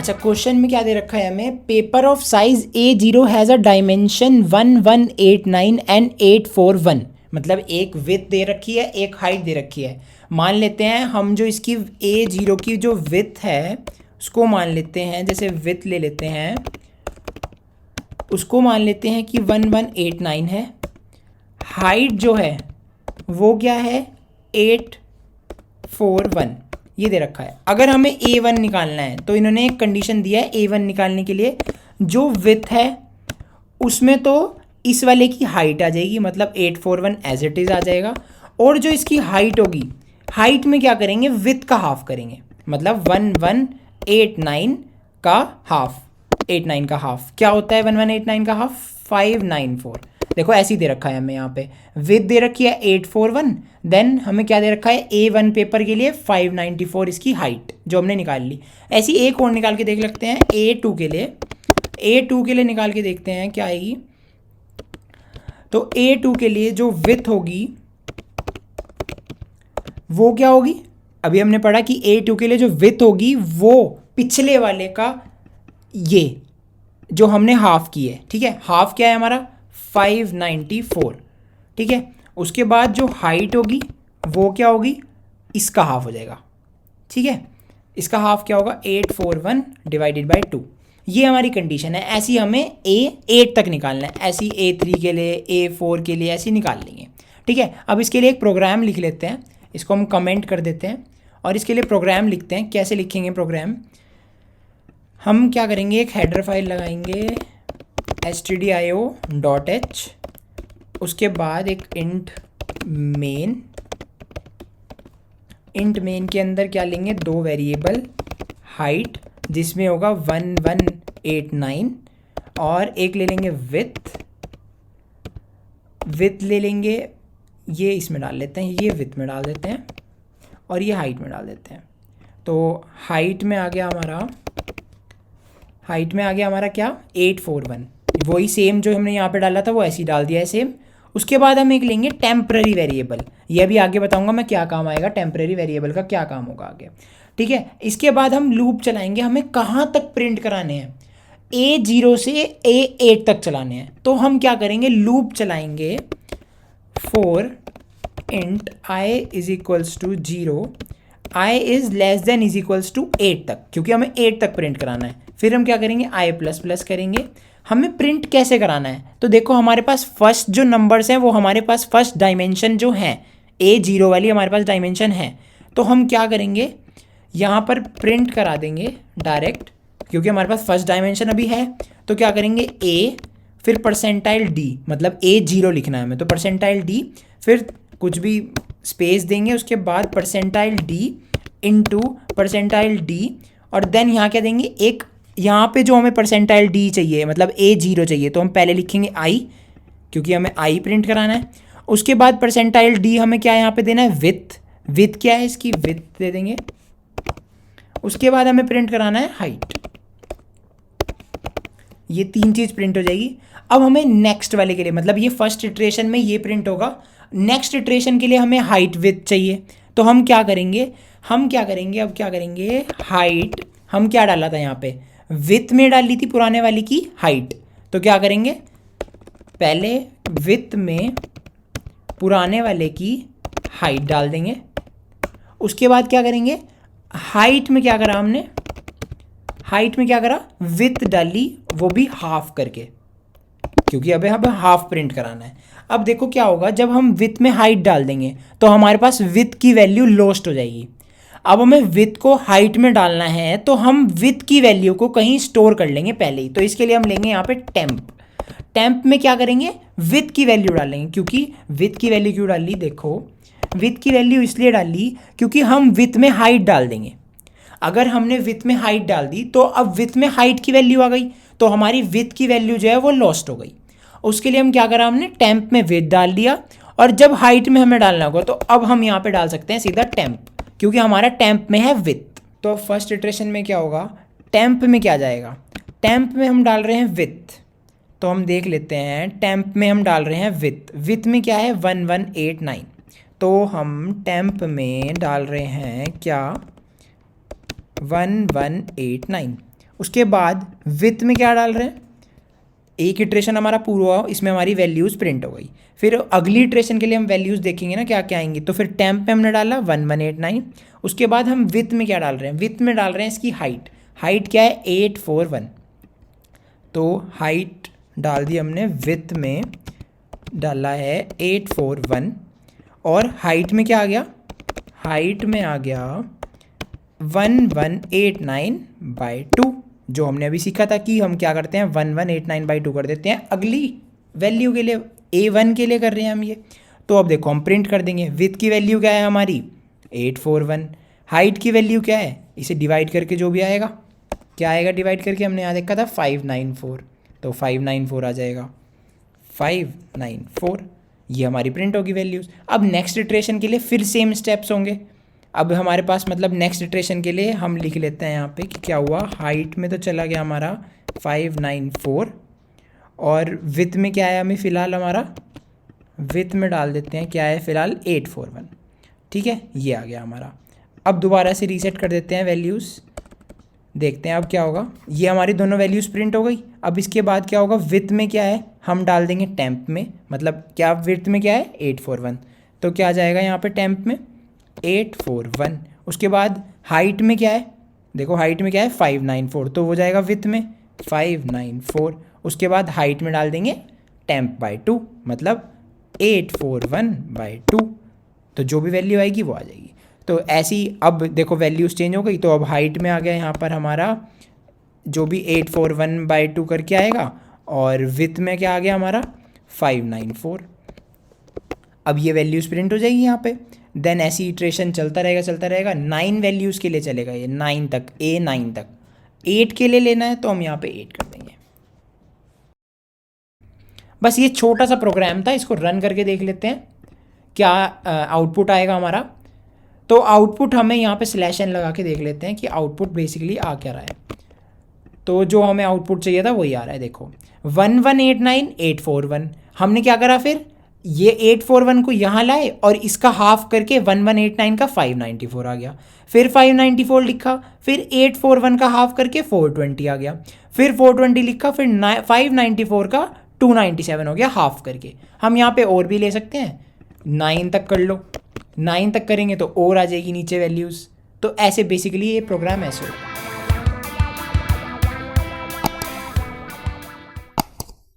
अच्छा, क्वेश्चन में क्या दे रखा है हमें, paper of size A0 has a dimension 1189 and 841, मतलब एक विड्थ दे रखी है, एक हाइट दे रखी है। मान लेते हैं हम जो इसकी A0 की जो विड्थ है उसको मान लेते हैं, जैसे विड्थ ले लेते हैं, उसको मान लेते हैं कि 1189 है। हाइट जो है वो क्या है, 841 ये दे रखा है। अगर हमें A1 निकालना है तो इन्होंने एक कंडीशन दिया है, A1 निकालने के लिए जो विड्थ है उसमें तो इस वाले की हाइट आ जाएगी, मतलब 841 एज इट इज़ आ जाएगा, और जो इसकी हाइट होगी, हाइट में क्या करेंगे, विड्थ का हाफ करेंगे, मतलब 1189 का हाफ, 89 का हाफ क्या होता है, 1189 का हाफ 594। देखो ऐसे ही दे रखा है हमें, यहाँ पे विड्थ दे रखी है 841, देन हमें क्या दे रखा है A1 पेपर के लिए 594 इसकी हाइट जो हमने निकाल ली। ऐसी एक और निकाल के देख लेते हैं A2 के लिए, A2 के लिए निकाल के देखते हैं क्या आएगी। तो A2 के लिए जो विड्थ होगी वो क्या होगी, अभी हमने पढ़ा कि A2 के लिए जो विड्थ होगी वो पिछले वाले का ये जो हमने हाफ की है, ठीक है, हाफ क्या है हमारा 594, ठीक है। उसके बाद जो हाइट होगी वो क्या होगी, इसका हाफ हो जाएगा, ठीक है। इसका हाफ क्या होगा, 841 डिवाइडेड बाई 2, ये हमारी कंडीशन है। ऐसी हमें A8 तक निकालना है, ऐसी A3 के लिए, A4 के लिए ऐसी निकाल लेंगे, ठीक है। अब इसके लिए एक प्रोग्राम लिख लेते हैं, इसको हम कमेंट कर देते हैं और इसके लिए प्रोग्राम लिखते हैं। कैसे लिखेंगे प्रोग्राम, हम क्या करेंगे, एक हेडर फाइल लगाएंगे stdio.h, उसके बाद एक इंट मेन के अंदर क्या लेंगे, दो वेरिएबल, हाइट जिसमें होगा 1189 और एक ले लेंगे विड्थ ले लेंगे, ये इसमें डाल लेते हैं, ये विड्थ में डाल देते हैं और ये हाइट में डाल देते हैं। तो हाइट में आ गया हमारा क्या 841, वही सेम जो हमने यहाँ पे डाला था वो ऐसे ही डाल दिया है सेम। उसके बाद हम एक लेंगे टेम्पररी वेरिएबल, ये भी आगे बताऊंगा मैं क्या काम आएगा, टेम्पररी वेरिएबल का क्या काम होगा आगे, ठीक है। इसके बाद हम लूप चलाएंगे, हमें कहाँ तक प्रिंट कराने हैं, A0 से A8 तक चलाने हैं। तो हम क्या करेंगे, लूप चलाएंगे for int i is equals to 0, i is less than is equals to 8 तक, क्योंकि हमें 8 तक प्रिंट कराना है। फिर हम क्या करेंगे, i प्लस प्लस करेंगे। हमें प्रिंट कैसे कराना है, तो देखो हमारे पास फर्स्ट जो नंबर्स हैं वो हमारे पास फर्स्ट डायमेंशन जो है A0 वाली हमारे पास डायमेंशन है, तो हम क्या करेंगे, यहाँ पर प्रिंट करा देंगे डायरेक्ट, क्योंकि हमारे पास फर्स्ट डायमेंशन अभी है। तो क्या करेंगे, A फिर परसेंटाइल D, मतलब A0 लिखना है हमें, तो परसेंटाइल D फिर कुछ भी स्पेस देंगे, उसके बाद percentile D into percentile D, और देन यहाँ क्या देंगे, एक यहाँ पे जो हमें परसेंटाइल D चाहिए, मतलब A0 चाहिए, तो हम पहले लिखेंगे I, क्योंकि हमें I प्रिंट कराना है। उसके बाद परसेंटाइल D हमें क्या यहाँ पे देना है, विड्थ क्या है इसकी, विड्थ दे देंगे। उसके बाद हमें प्रिंट कराना है हाइट, ये तीन चीज़ प्रिंट हो जाएगी। अब हमें नेक्स्ट वाले के लिए, मतलब ये फर्स्ट इटरेशन में ये प्रिंट होगा, नेक्स्ट इटरेशन के लिए हमें हाइट विड्थ चाहिए। तो हम क्या करेंगे, अब क्या करेंगे, हाइट हम क्या डाला था यहाँ पे, विड्थ में डाल ली थी पुराने वाली की हाइट, तो क्या करेंगे, पहले विड्थ में पुराने वाले की हाइट डाल देंगे। उसके बाद क्या करेंगे, हाइट में क्या करा हमने, विड्थ डाली, वो भी हाफ करके, क्योंकि अब हमें हाफ प्रिंट कराना है। अब देखो क्या होगा, जब हम विड्थ में हाइट डाल देंगे तो हमारे पास विड्थ की वैल्यू लॉस्ट हो जाएगी। अब हमें विड्थ को हाइट में डालना है, तो हम विड्थ की वैल्यू को कहीं स्टोर कर लेंगे पहले ही। तो इसके लिए हम लेंगे यहाँ पे टेम्प में क्या करेंगे, विड्थ की वैल्यू डालेंगे, क्योंकि विड्थ की वैल्यू क्यों डाली, देखो विड्थ की वैल्यू इसलिए डाली क्योंकि हम विड्थ में हाइट डाल देंगे। अगर हमने विड्थ में हाइट डाल दी तो अब विड्थ में हाइट की वैल्यू आ गई, तो हमारी विड्थ की वैल्यू जो है वो लॉस्ट हो गई। उसके लिए हम क्या करा, हमने टेम्प में विड्थ डाल दिया, और जब हाइट में हमें डालना होगा तो अब हम यहाँ पे डाल सकते हैं सीधा टेम्प, क्योंकि हमारा टेम्प में है विड्थ। तो फर्स्ट इटरेशन में क्या होगा, टेम्प में क्या जाएगा, टेम्प में हम डाल रहे हैं विड्थ, तो हम देख लेते हैं, टेम्प में हम डाल रहे हैं विड्थ में क्या है 1189, तो हम टेम्प में डाल रहे हैं क्या 1189। उसके बाद विथ में क्या डाल रहे हैं, एक इटरेशन हमारा पूरा हुआ, इसमें हमारी वैल्यूज़ प्रिंट हो गई। फिर अगली इटरेशन के लिए हम वैल्यूज़ देखेंगे ना क्या क्या आएंगी। तो फिर टेम्प में हमने डाला 1189। उसके बाद हम विथ में क्या डाल रहे हैं, विथ में डाल रहे हैं इसकी हाइट। हाइट क्या है 841, तो हाइट डाल दी हमने, विथ में डाला है 841 और हाइट में क्या आ गया, हाइट में आ गया 1189/2, जो हमने अभी सीखा था कि हम क्या करते हैं 1189/2 कर देते हैं अगली वैल्यू के लिए, A1 के लिए कर रहे हैं हम ये। तो अब देखो हम प्रिंट कर देंगे, विथ की वैल्यू क्या है हमारी 841, हाइट की वैल्यू क्या है, इसे डिवाइड करके जो भी आएगा, क्या आएगा डिवाइड करके, हमने यहाँ देखा था 594, तो 594 आ जाएगा, 594, ये हमारी प्रिंट होगी वैल्यूज़। अब नेक्स्ट इटरेशन के लिए फिर सेम स्टेप्स होंगे। अब हमारे पास मतलब नेक्स्ट इटरेशन के लिए हम लिख लेते हैं यहाँ पे कि क्या हुआ, हाइट में तो चला गया हमारा 594 और विथ में क्या है, हमें फ़िलहाल हमारा विथ में डाल देते हैं क्या है फ़िलहाल 841, ठीक है, ये आ गया हमारा। अब दोबारा से रीसेट कर देते हैं वैल्यूज़, देखते हैं अब क्या होगा, ये हमारी दोनों वैल्यूज़ प्रिंट हो गई। अब इसके बाद क्या होगा, विथ में क्या है हम डाल देंगे टेम्प में, मतलब क्या विथ में क्या है 841, तो क्या आ जाएगा यहाँ पे टेम्प में 841। उसके बाद हाइट में क्या है, देखो हाइट में क्या है 594, तो हो जाएगा विथ में 594। उसके बाद हाइट में डाल देंगे टेम्प/2, मतलब 841/2, तो जो भी वैल्यू आएगी वो आ जाएगी। तो ऐसी अब देखो वैल्यूज़ चेंज हो गई, तो अब हाइट में आ गया यहाँ पर हमारा जो भी 841/2 करके आएगा और विथ में क्या आ गया हमारा 594। अब ये वैल्यूज़ प्रिंट हो जाएगी यहाँ पे। देन ऐसी इटरेशन चलता रहेगा 9 वैल्यूज़ के लिए चलेगा ये, 9 तक, A9 तक। 8 के लिए लेना है तो हम यहाँ पे 8 कर देंगे। बस ये छोटा सा प्रोग्राम था, इसको रन करके देख लेते हैं क्या आउटपुट आएगा हमारा। तो आउटपुट हमें यहाँ पे /n लगा के देख लेते हैं कि आउटपुट बेसिकली आ क्या रहा है। तो जो हमें आउटपुट चाहिए था वही आ रहा है, देखो 1189841। हमने क्या करा फिर, ये 841 को यहाँ लाए और इसका हाफ करके 1189 का 594 आ गया, फिर 594 लिखा, फिर 841 का हाफ करके 420 आ गया, फिर 420 लिखा, फिर 594 का 297 हो गया हाफ करके। हम यहाँ पे और भी ले सकते हैं, 9 तक कर लो, 9 तक करेंगे तो और आ जाएगी नीचे वैल्यूज़। तो ऐसे बेसिकली ये प्रोग्राम ऐसे होगा।